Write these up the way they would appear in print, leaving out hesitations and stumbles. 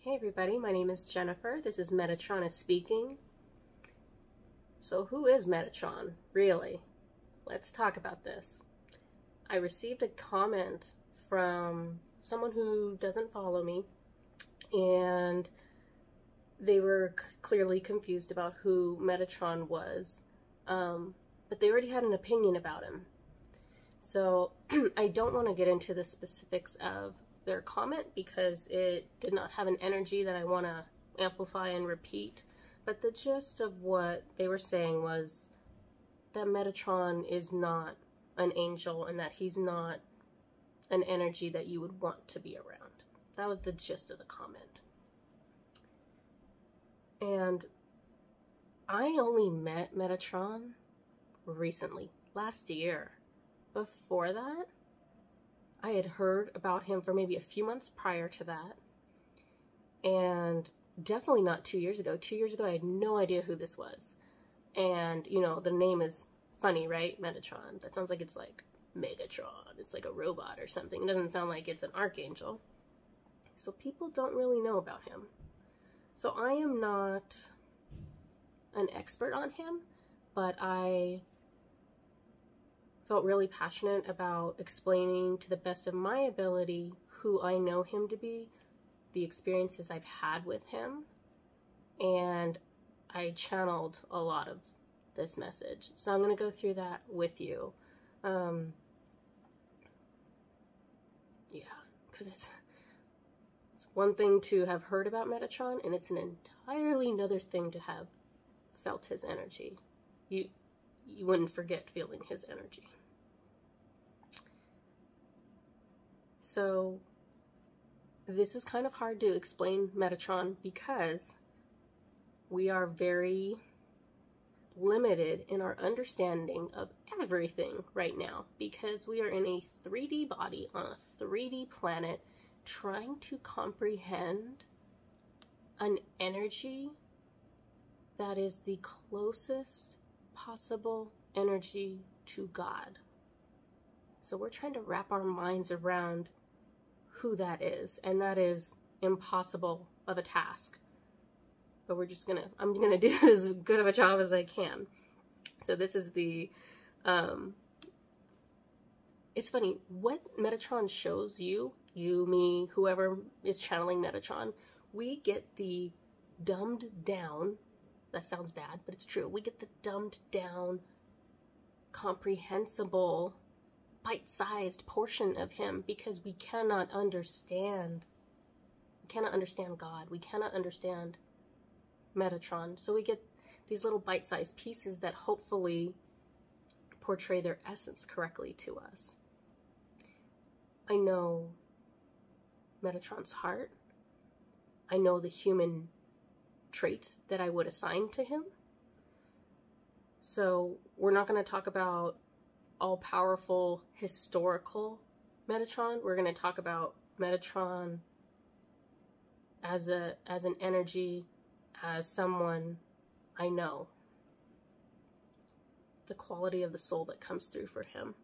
Hey everybody, my name is Jennifer. This is Metatron speaking. So who is Metatron, really? Let's talk about this. I received a comment from someone who doesn't follow me, and they were clearly confused about who Metatron was, but they already had an opinion about him. So I don't want to get into the specifics of their comment because it did not have an energy that I want to amplify and repeat. But the gist of what they were saying was that Metatron is not an angel and that he's not an energy that you would want to be around. That was the gist of the comment. And I only met Metatron recently, last year. Before that, I had heard about him for maybe a few months prior to that. And definitely not 2 years ago. 2 years ago, I had no idea who this was. And, you know, the name is funny, right? Metatron. That sounds like it's like Megatron. It's like a robot or something. It doesn't sound like it's an archangel. So people don't really know about him. So I am not an expert on him, but I felt really passionate about explaining to the best of my ability who I know him to be, the experiences I've had with him, and I channeled a lot of this message. So I'm going to go through that with you. Yeah, because it's one thing to have heard about Metatron, and it's an entirely another thing to have felt his energy. You wouldn't forget feeling his energy. So this is kind of hard to explain Metatron because we are very limited in our understanding of everything right now because we are in a 3D body on a 3D planet trying to comprehend an energy that is the closest possible energy to God. So we're trying to wrap our minds around who that is, and that is impossible of a task. But I'm gonna do as good of a job as I can. So this is the, it's funny, what Metatron shows you, me, whoever is channeling Metatron, we get the dumbed down, that sounds bad, but it's true, we get the dumbed down, comprehensible, bite-sized portion of him because we cannot understand God. We cannot understand Metatron. So we get these little bite-sized pieces that hopefully portray their essence correctly to us. I know Metatron's heart. I know the human traits that I would assign to him. So we're not going to talk about all-powerful historical Metatron. We're going to talk about Metatron as an energy, as someone I know. The quality of the soul that comes through for him.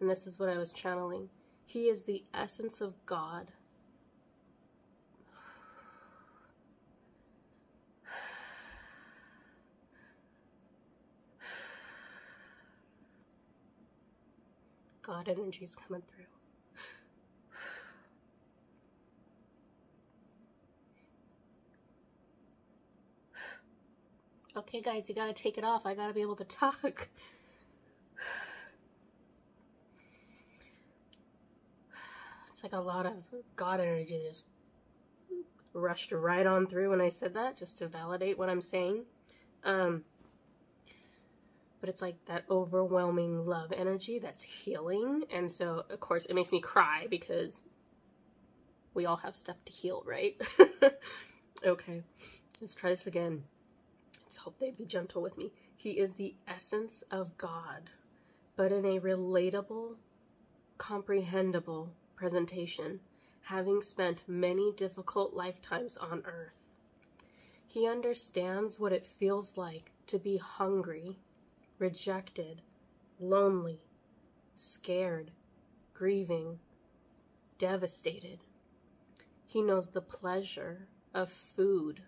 And this is what I was channeling. He is the essence of God. God energy is coming through. Okay, guys, you gotta take it off. I gotta be able to talk. It's like a lot of God energy just rushed right on through when I said that, just to validate what I'm saying. But it's like that overwhelming love energy that's healing. And so, of course, it makes me cry because we all have stuff to heal, right? Okay, let's try this again. Let's hope they be gentle with me. He is the essence of God, but in a relatable, comprehensible presentation, having spent many difficult lifetimes on Earth. He understands what it feels like to be hungry, rejected, lonely, scared, grieving, devastated. He knows the pleasure of food,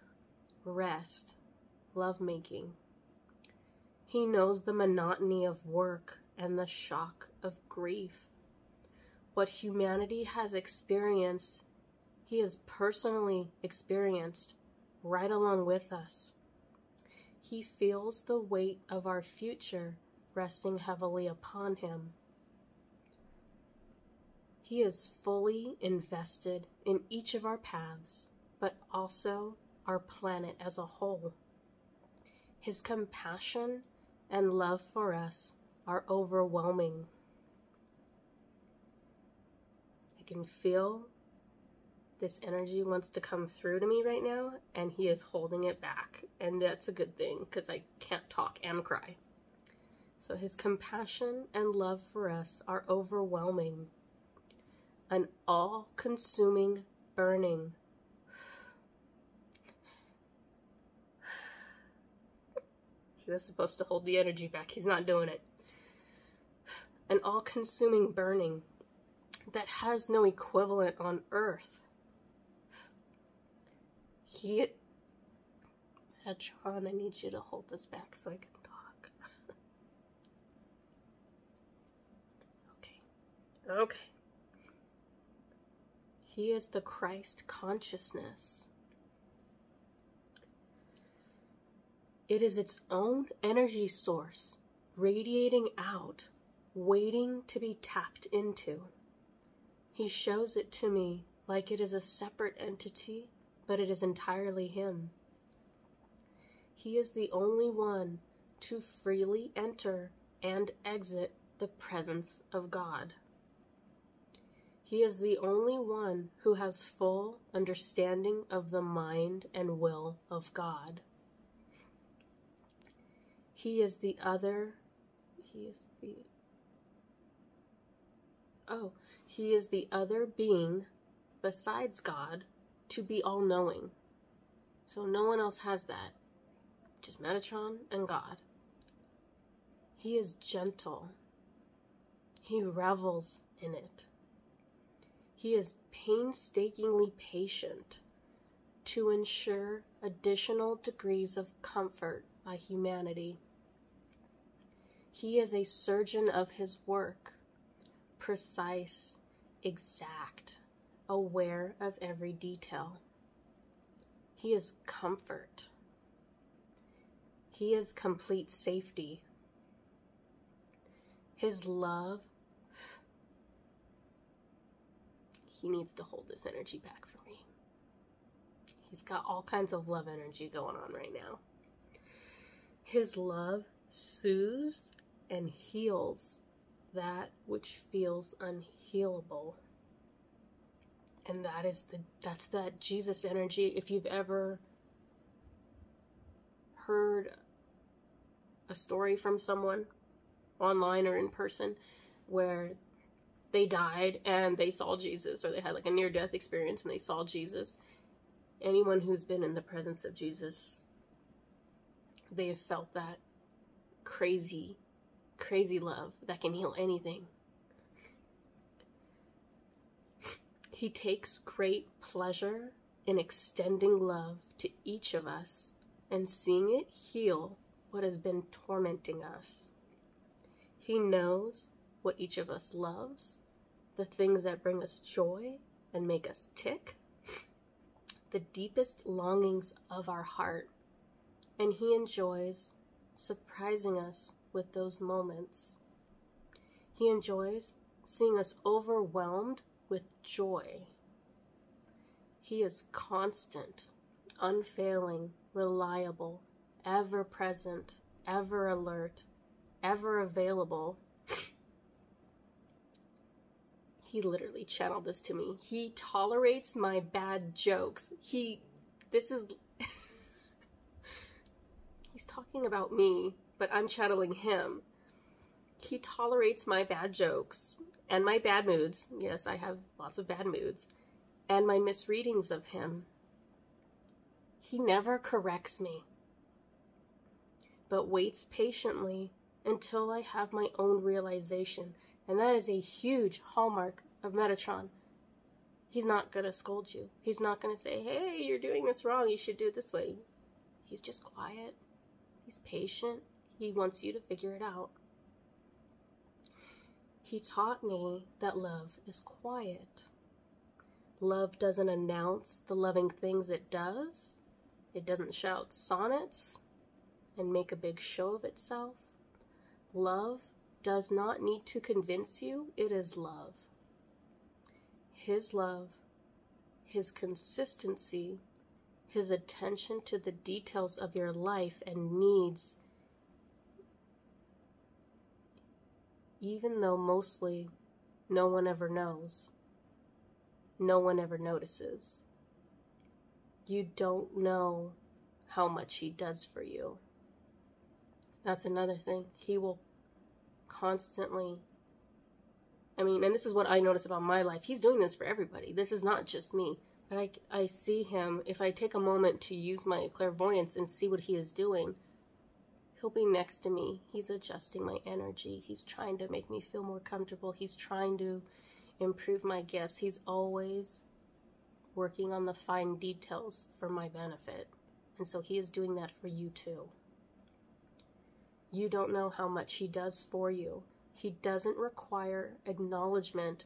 rest, lovemaking. He knows the monotony of work and the shock of grief. What humanity has experienced, he has personally experienced right along with us. He feels the weight of our future resting heavily upon him. He is fully invested in each of our paths, but also our planet as a whole. His compassion and love for us are overwhelming. I can feel this energy wants to come through to me right now, and he is holding it back. And that's a good thing, because I can't talk and cry. So his compassion and love for us are overwhelming. An all-consuming burning. He was supposed to hold the energy back. He's not doing it. An all-consuming burning that has no equivalent on earth. Metatron, I need you to hold this back so I can talk. Okay. He is the Christ consciousness. It is its own energy source, radiating out, waiting to be tapped into. He shows it to me like it is a separate entity, but it is entirely him. He is the only one to freely enter and exit the presence of God. He is the only one who has full understanding of the mind and will of God. He is the other being besides God to be all-knowing. So no one else has that. Just Metatron and God. He is gentle. He revels in it. He is painstakingly patient to ensure additional degrees of comfort by humanity. He is a surgeon of his work, precise, exact, aware of every detail. He is comfort. He is complete safety. His love, he needs to hold this energy back for me. He's got all kinds of love energy going on right now. His love soothes and heals that which feels unhealable. And that's that Jesus energy. If you've ever heard a story from someone online or in person where they died and they saw Jesus, or they had like a near-death experience and they saw Jesus, anyone who's been in the presence of Jesus, they have felt that crazy love that can heal anything. He takes great pleasure in extending love to each of us and seeing it heal what has been tormenting us. He knows what each of us loves, the things that bring us joy and make us tick, the deepest longings of our heart, and he enjoys surprising us with those moments. He enjoys seeing us overwhelmed with joy. He is constant, unfailing, reliable, ever present, ever alert, ever available. He literally channeled this to me. He tolerates my bad jokes. He's talking about me, but I'm channeling him. He tolerates my bad jokes and my bad moods. Yes, I have lots of bad moods. And my misreadings of him. He never corrects me, but waits patiently until I have my own realization. And that is a huge hallmark of Metatron. He's not going to scold you. He's not going to say, hey, you're doing this wrong. You should do it this way. He's just quiet. He's patient. He wants you to figure it out. He taught me that love is quiet. Love doesn't announce the loving things it does. It doesn't shout sonnets and make a big show of itself. Love does not need to convince you it is love. His love, his consistency, his attention to the details of your life and needs, even though mostly no one ever knows, no one ever notices. You don't know how much he does for you. That's another thing. He will constantly, and this is what I notice about my life. He's doing this for everybody. This is not just me. But I see him, if I take a moment to use my clairvoyance and see what he is doing, he'll be next to me. He's adjusting my energy. He's trying to make me feel more comfortable. He's trying to improve my gifts. He's always working on the fine details for my benefit. And so he is doing that for you too. You don't know how much he does for you. He doesn't require acknowledgement.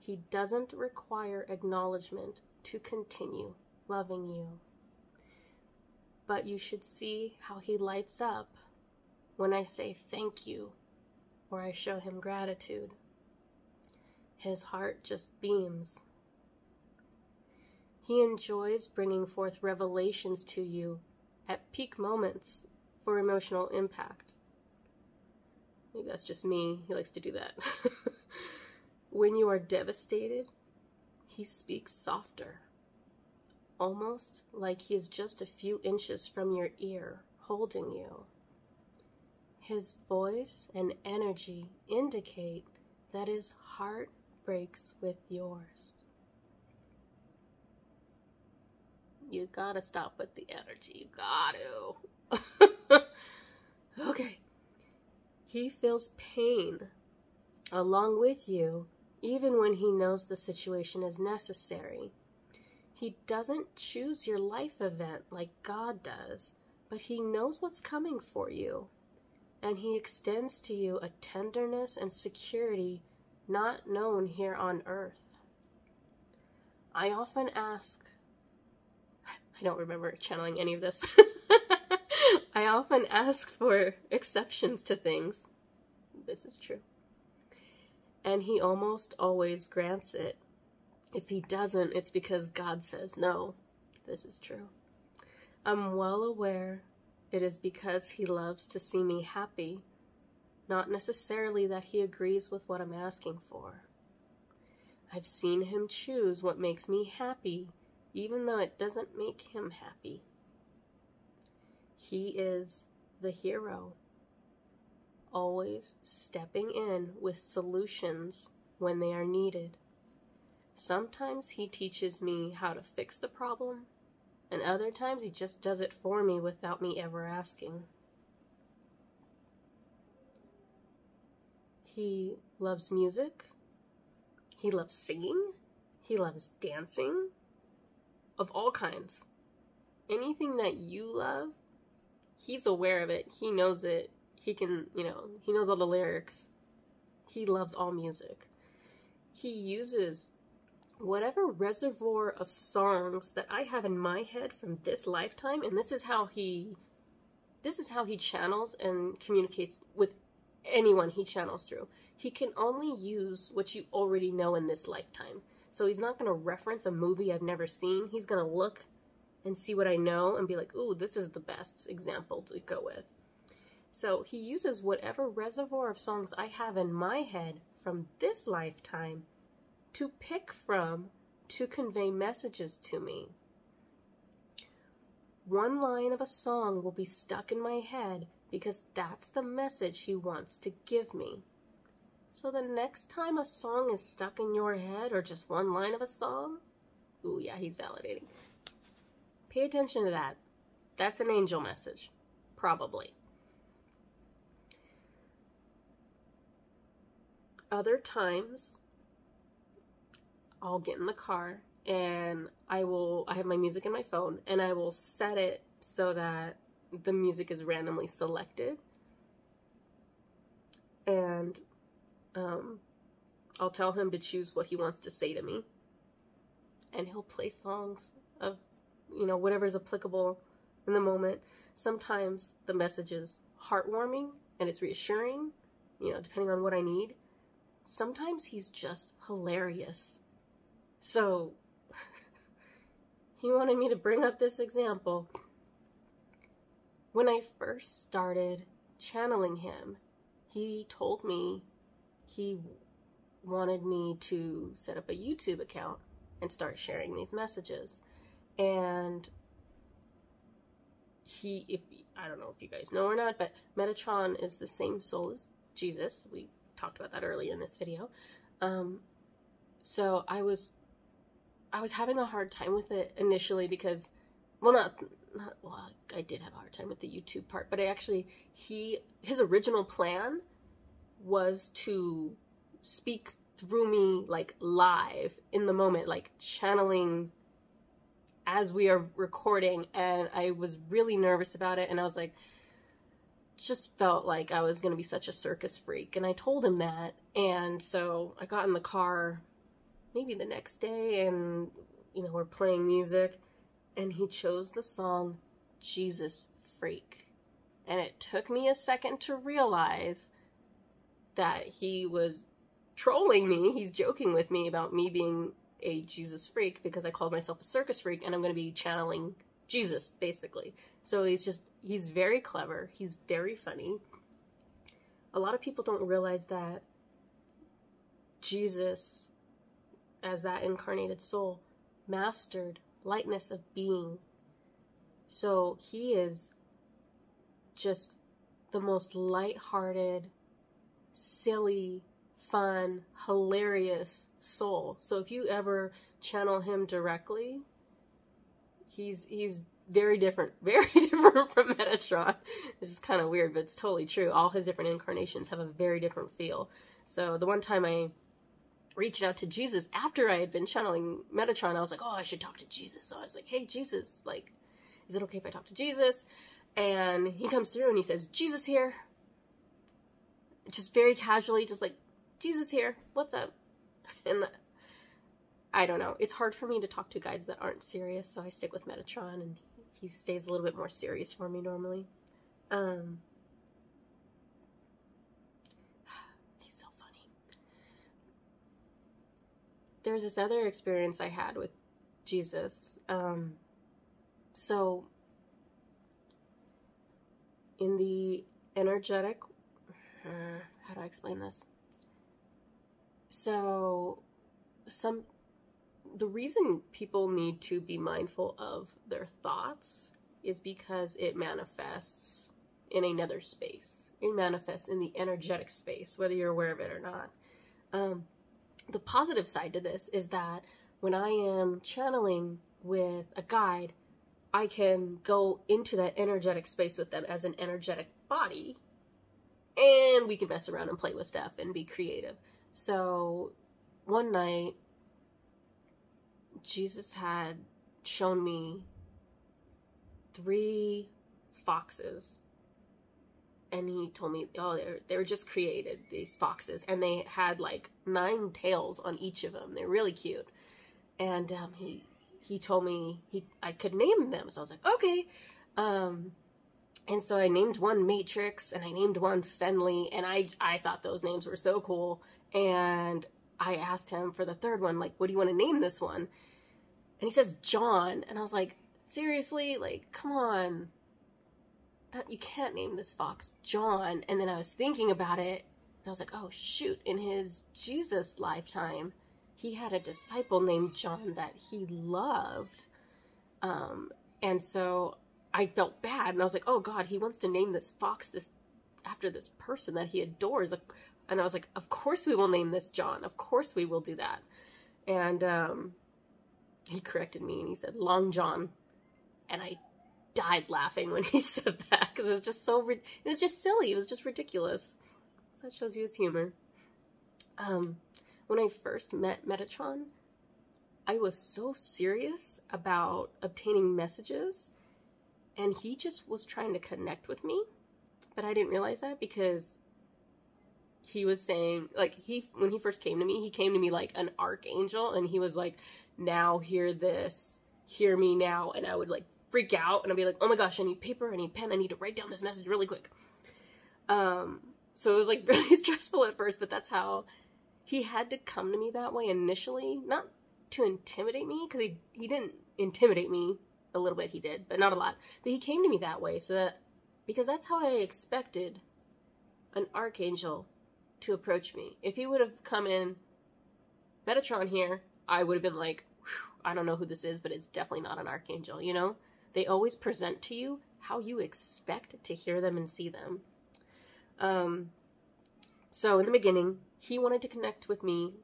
He doesn't require acknowledgement to continue loving you. But you should see how he lights up when I say thank you or I show him gratitude. His heart just beams. He enjoys bringing forth revelations to you at peak moments for emotional impact. Maybe that's just me. He likes to do that. When you are devastated, he speaks softer, almost like he is just a few inches from your ear, holding you. His voice and energy indicate that his heart breaks with yours. You gotta stop with the energy. You gotta. Okay. He feels pain along with you, even when he knows the situation is necessary. He doesn't choose your life event like God does, but he knows what's coming for you. And he extends to you a tenderness and security not known here on earth. I often ask, I don't remember channeling any of this. I often ask for exceptions to things. This is true. And he almost always grants it. If he doesn't, it's because God says no. This is true. I'm well aware it is because he loves to see me happy, not necessarily that he agrees with what I'm asking for. I've seen him choose what makes me happy, even though it doesn't make him happy. He is the hero, always stepping in with solutions when they are needed. Sometimes he teaches me how to fix the problem, and other times he just does it for me without me ever asking. He loves music. He loves singing. He loves dancing of all kinds. Anything that you love, he's aware of it. He knows it. He can, he knows all the lyrics. He loves all music. He uses whatever reservoir of songs that I have in my head from this lifetime, and this is how he channels and communicates with anyone he channels through. He can only use what you already know in this lifetime. So he's not going to reference a movie I've never seen. He's going to look and see what I know and be like, ooh, this is the best example to go with. So he uses whatever reservoir of songs I have in my head from this lifetime to pick from to convey messages to me. One line of a song will be stuck in my head because that's the message he wants to give me. So the next time a song is stuck in your head, or just one line of a song, ooh, yeah, he's validating. Pay attention to that. That's an angel message. Probably. Other times, I'll get in the car and I have my music in my phone, and I will set it so that the music is randomly selected. And I'll tell him to choose what he wants to say to me. And he'll play songs of, you know, whatever's applicable in the moment. Sometimes the message is heartwarming and it's reassuring, you know, depending on what I need. Sometimes he's just hilarious. So he wanted me to bring up this example. When I first started channeling him, he told me he wanted me to set up a YouTube account and start sharing these messages. And I don't know if you guys know or not, but Metatron is the same soul as Jesus. We talked about that earlier in this video. So I was having a hard time with it initially because, well, I did have a hard time with the YouTube part, but his original plan was to speak through me, like, live in the moment, like channeling as we are recording. And I was really nervous about it, and I was like, just felt like I was going to be such a circus freak. And I told him that, and so I got in the car maybe the next day, and, you know, we're playing music, and he chose the song Jesus Freak. And it took me a second to realize that he was trolling me. He's joking with me about me being a Jesus freak because I called myself a circus freak, and I'm going to be channeling Jesus, basically. So he's very clever. He's very funny. A lot of people don't realize that Jesus, as that incarnated soul, mastered lightness of being. So he is just the most lighthearted, silly, fun, hilarious soul. So if you ever channel him directly, he's very different from Metatron. It's just kind of weird, but it's totally true. All his different incarnations have a very different feel. So the one time I reached out to Jesus after I had been channeling Metatron, I was like, oh, I should talk to Jesus. So I was like, hey, Jesus, like, is it okay if I talk to Jesus? And he comes through and he says, Jesus here. Just very casually, just like, Jesus here, what's up? And I don't know. It's hard for me to talk to guides that aren't serious, so I stick with Metatron, and he stays a little bit more serious for me normally. He's so funny. There's this other experience I had with Jesus. So in the energetic, how do I explain this? So the reason people need to be mindful of their thoughts is because it manifests in another space. It manifests in the energetic space, whether you're aware of it or not. The positive side to this is that when I am channeling with a guide, I can go into that energetic space with them as an energetic body, and we can mess around and play with stuff and be creative. So one night, Jesus had shown me 3 foxes, and he told me, oh, they were just created, these foxes, and they had like 9 tails on each of them. They're really cute. And he told me I could name them, so I was like, okay. And so I named one Matrix, and I named one Fenley, and I thought those names were so cool. And I asked him for the 3rd one, like, what do you want to name this one? And he says John, and I was like, seriously? Like, come on. You can't name this fox John. And then I was thinking about it, and I was like, oh shoot, in his Jesus lifetime, he had a disciple named John that he loved. And so I felt bad, and I was like, oh God, he wants to name this fox after this person that he adores. And I was like, of course we will name this John. Of course we will do that. And he corrected me, and he said Long John. And I died laughing when he said that, because it was just it was just silly. It was just ridiculous. So that shows you his humor. When I first met Metatron, I was so serious about obtaining messages, and he just was trying to connect with me, but I didn't realize that because he was saying, like, when he first came to me, he came to me like an archangel, and he was like, now hear this, hear me now, and I would like freak out, and I'd be like, oh my gosh, I need paper, I need pen, I need to write down this message really quick. So it was like really stressful at first, but that's how he had to come to me that way initially, not to intimidate me, because he didn't intimidate me. A little bit he did, but not a lot. But he came to me that way, because that's how I expected an archangel to approach me. If he would have come in, Metatron here, I would have been like, I don't know who this is, but it's definitely not an archangel, you know? They always present to you how you expect to hear them and see them. So in the beginning, he wanted to connect with me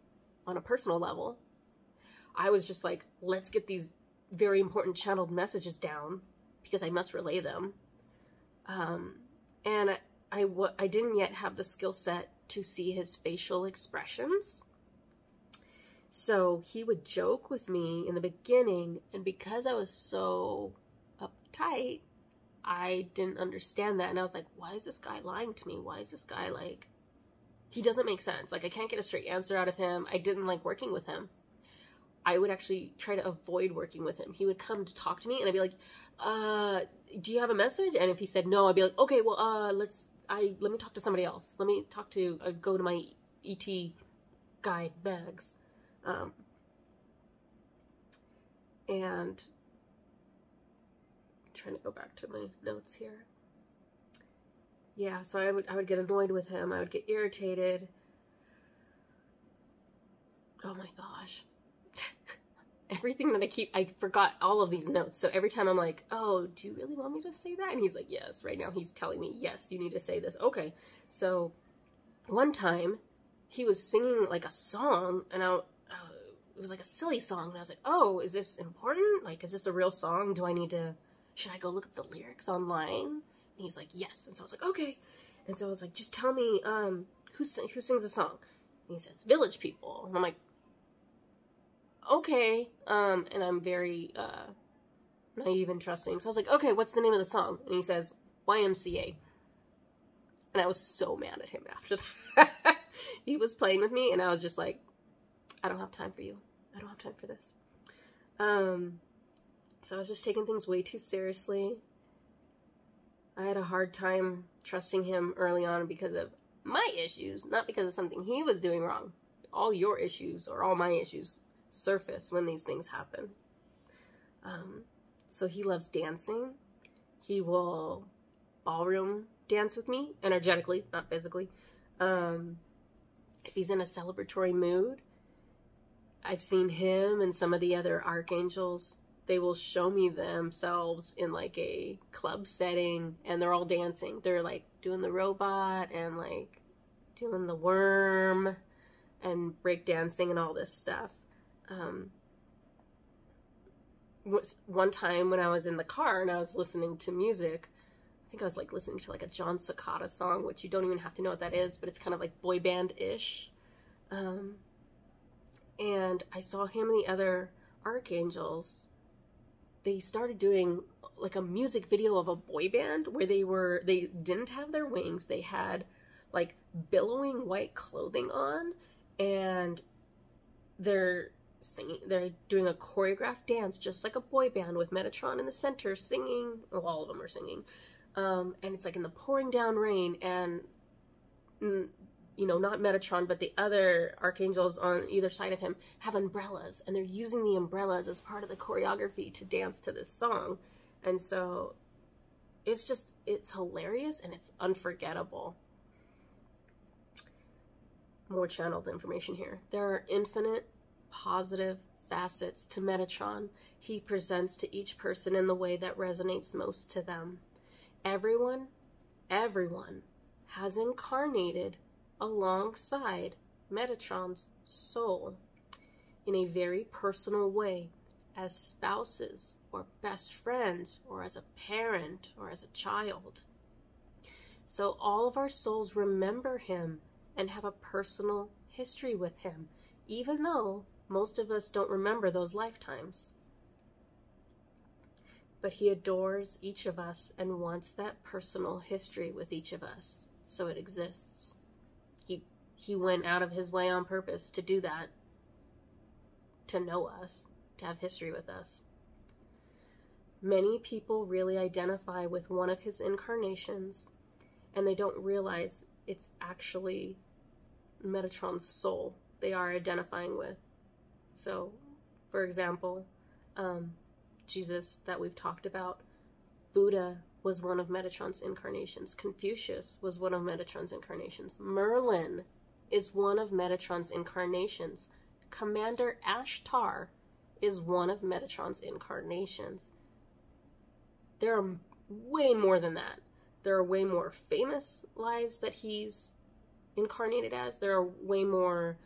on a personal level. I was just like, let's get these very important channeled messages down because I must relay them. And I didn't yet have the skill set to see his facial expressions. So he would joke with me in the beginning, and because I was so uptight, I didn't understand that. And I was like, why is this guy lying to me? Why is this guy like, he doesn't make sense. Like, I can't get a straight answer out of him. I didn't like working with him. I would actually try to avoid working with him. He would come to talk to me, and I'd be like, do you have a message? And if he said no, I'd be like, okay, well, let me talk to somebody else. Let me go to my ET guide bags. And I'm trying to go back to my notes here. Yeah, so I would get annoyed with him. I would get irritated. Oh my gosh. Everything that I forgot all of these notes. So every time I'm like, oh, do you really want me to say that? And he's like, yes, right now he's telling me, yes, you need to say this. Okay. So one time he was singing like a song, and it was like a silly song. And I was like, oh, is this important? Like, is this a real song? Should I go look up the lyrics online? And he's like, yes. And so I was like, okay. And so I was like, just tell me, who sings the song? And he says, Village People. And I'm like, okay. And I'm very, naive and trusting. So I was like, okay, what's the name of the song? And he says, YMCA. And I was so mad at him after that. He was playing with me, and I was just like, I don't have time for you. I don't have time for this. So I was just taking things way too seriously. I had a hard time trusting him early on because of my issues, not because of something he was doing wrong. All your issues, or all my issues, surface when these things happen. So he loves dancing. He will ballroom dance with me, energetically, not physically. If he's in a celebratory mood, I've seen him and some of the other archangels, they will show me themselves in like a club setting, and they're all dancing. They're like doing the robot and like doing the worm and break dancing and all this stuff. One time when I was in the car and I was listening to music, I think I was like listening to like a John Cicada song, which you don't even have to know what that is, but it's kind of like boy band-ish. And I saw him and the other archangels. They started doing like a music video of a boy band where they didn't have their wings. They had like billowing white clothing on, and they're singing, they're doing a choreographed dance just like a boy band with Metatron in the center singing. Well, all of them are singing. And it's like in the pouring down rain, and you know, not Metatron, but the other archangels on either side of him have umbrellas, and they're using the umbrellas as part of the choreography to dance to this song. And so it's hilarious and it's unforgettable. More channeled information here. There are infinite positive facets to Metatron. He presents to each person in the way that resonates most to them. Everyone has incarnated alongside Metatron's soul in a very personal way, as spouses or best friends or as a parent or as a child. So all of our souls remember him and have a personal history with him, even though Most of us don't remember those lifetimes. But he adores each of us and wants that personal history with each of us, so it exists. He went out of his way on purpose to do that, to know us, to have history with us. Many people really identify with one of his incarnations, and they don't realize it's actually Metatron's soul they are identifying with. So, for example, Jesus that we've talked about, Buddha was one of Metatron's incarnations. Confucius was one of Metatron's incarnations. Merlin is one of Metatron's incarnations. Commander Ashtar is one of Metatron's incarnations. There are way more than that. There are way more famous lives that he's incarnated as. There are way more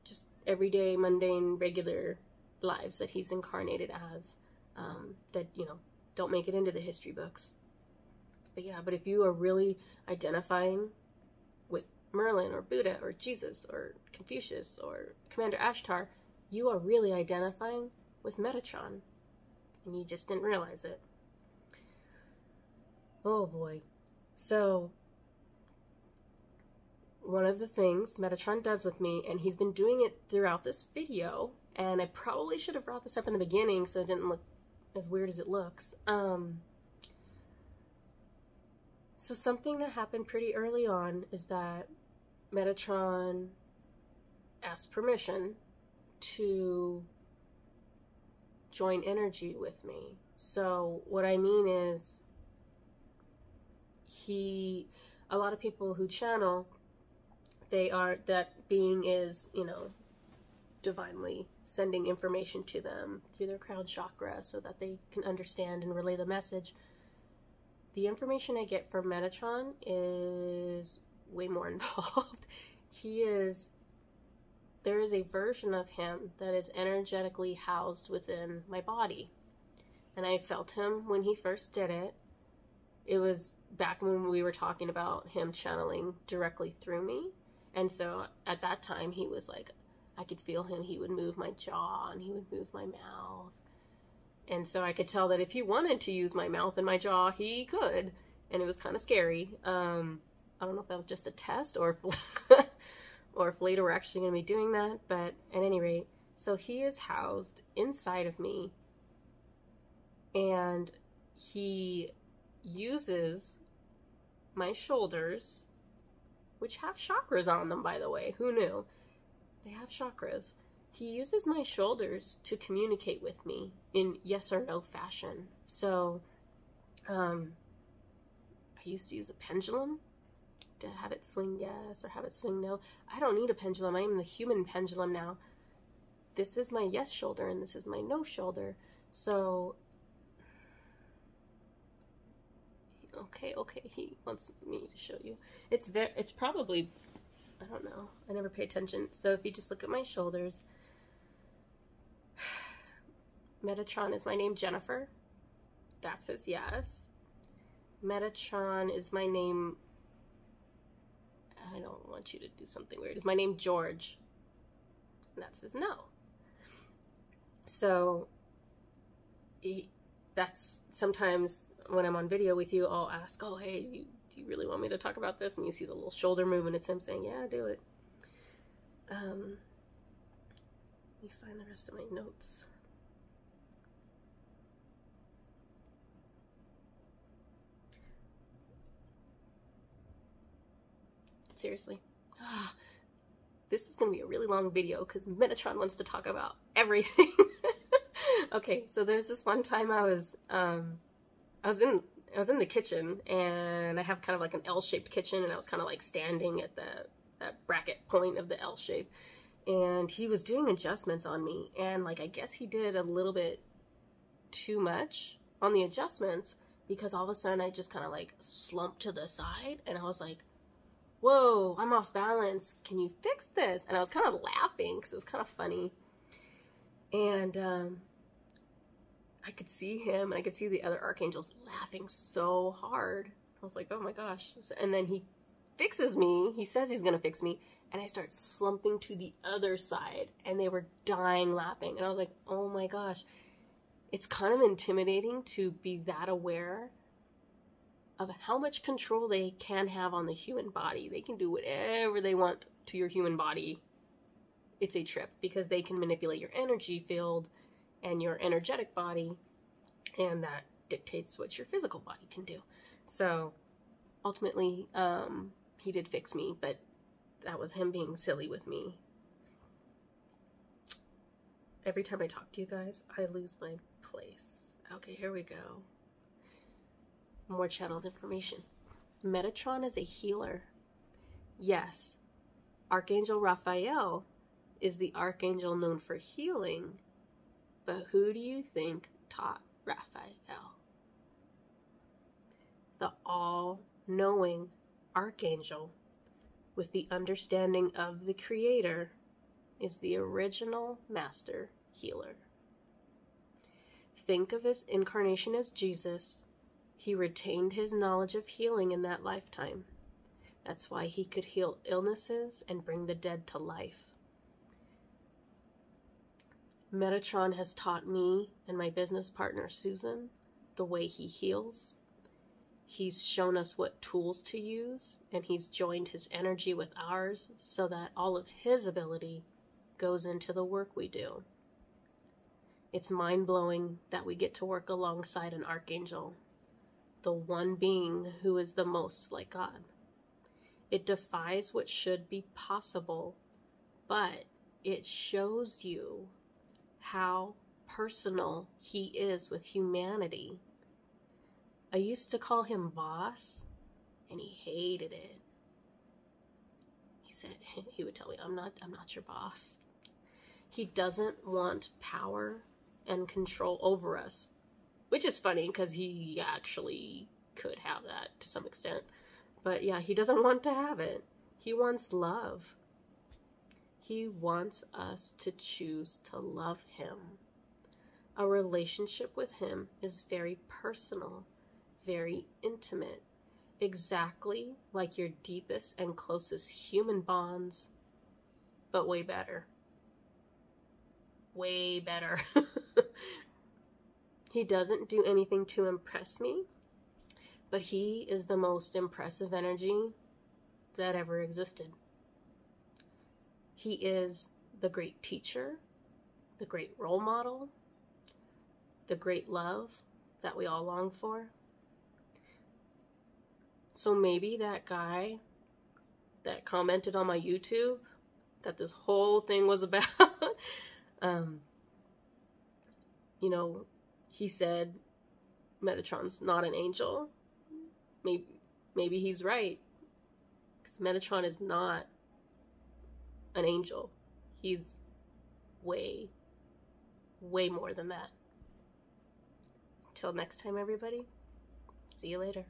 just everyday, mundane, regular lives that he's incarnated as that, you know, don't make it into the history books. But yeah, but if you are really identifying with Merlin or Buddha or Jesus or Confucius or Commander Ashtar, you are really identifying with Metatron. And you just didn't realize it. Oh boy. So, one of the things Metatron does with me, and he's been doing it throughout this video, and I probably should have brought this up in the beginning so it didn't look as weird as it looks. So something that happened pretty early on is that Metatron asked permission to join energy with me. So what I mean is, a lot of people who channel, that being is, you know, divinely sending information to them through their crown chakra so that they can understand and relay the message. The information I get from Metatron is way more involved. There is a version of him that is energetically housed within my body. And I felt him when he first did it. It was back when we were talking about him channeling directly through me. And so at that time, he was like, I could feel him. He would move my jaw and he would move my mouth. And so I could tell that if he wanted to use my mouth and my jaw, he could. And it was kind of scary. I don't know if that was just a test or if later we're actually going to be doing that. But at any rate, so he is housed inside of me. And he uses my shoulders, which have chakras on them, by the way. Who knew? They have chakras. He uses my shoulders to communicate with me in yes or no fashion. So, I used to use a pendulum to have it swing yes or have it swing no. I don't need a pendulum. I am the human pendulum now. This is my yes shoulder and this is my no shoulder. So, okay, he wants me to show you. It's probably, I don't know. I never pay attention. So if you just look at my shoulders, Metatron is my name, Jennifer. That says yes. Metatron is my name, I don't want you to do something weird. Is my name George? And that says no. So that's sometimes when I'm on video with you, I'll ask, oh, hey, do you really want me to talk about this? And you see the little shoulder movement. It's him saying, yeah, do it. Let me find the rest of my notes. Seriously. This is going to be a really long video because Metatron wants to talk about everything. Okay, so there's this one time I was in the kitchen, and I have kind of like an L-shaped kitchen, and I was kind of like standing at that bracket point of the L shape, and he was doing adjustments on me, and like I guess he did a little bit too much on the adjustments, because all of a sudden I just kind of like slumped to the side, and I was like, whoa, I'm off balance, can you fix this? And I was kind of laughing because it was kind of funny. And I could see him, and I could see the other archangels laughing so hard. I was like, oh my gosh. And then he fixes me. He says he's going to fix me. and I start slumping to the other side, and they were dying laughing. And I was like, oh my gosh, it's kind of intimidating to be that aware of how much control they can have on the human body. They can do whatever they want to your human body. It's a trip, because they can manipulate your energy field and your energetic body, and that dictates what your physical body can do. So ultimately, he did fix me, but that was him being silly with me. Every time I talk to you guys, I lose my place. Okay, here we go. More channeled information. Metatron is a healer. Yes, Archangel Raphael is the archangel known for healing, but who do you think taught Raphael? The all-knowing archangel with the understanding of the Creator is the original master healer. Think of his incarnation as Jesus. He retained his knowledge of healing in that lifetime. That's why he could heal illnesses and bring the dead to life. Metatron has taught me and my business partner Susan the way he heals. He's shown us what tools to use, and he's joined his energy with ours so that all of his ability goes into the work we do. It's mind-blowing that we get to work alongside an archangel, the one being who is the most like God. It defies what should be possible, but it shows you how personal he is with humanity. I used to call him boss, and he hated it. He said, he would tell me, I'm not your boss. He doesn't want power and control over us, which is funny because he actually could have that to some extent. But yeah, he doesn't want to have it. He wants love. He wants us to choose to love him. A relationship with him is very personal, very intimate, exactly like your deepest and closest human bonds, but way better. Way better. He doesn't do anything to impress me, but he is the most impressive energy that ever existed. He is the great teacher, the great role model, the great love that we all long for. So maybe that guy that commented on my YouTube that this whole thing was about, you know, he said Metatron's not an angel. Maybe he's right, because Metatron is not an angel. He's way, way more than that. Till next time, everybody. See you later.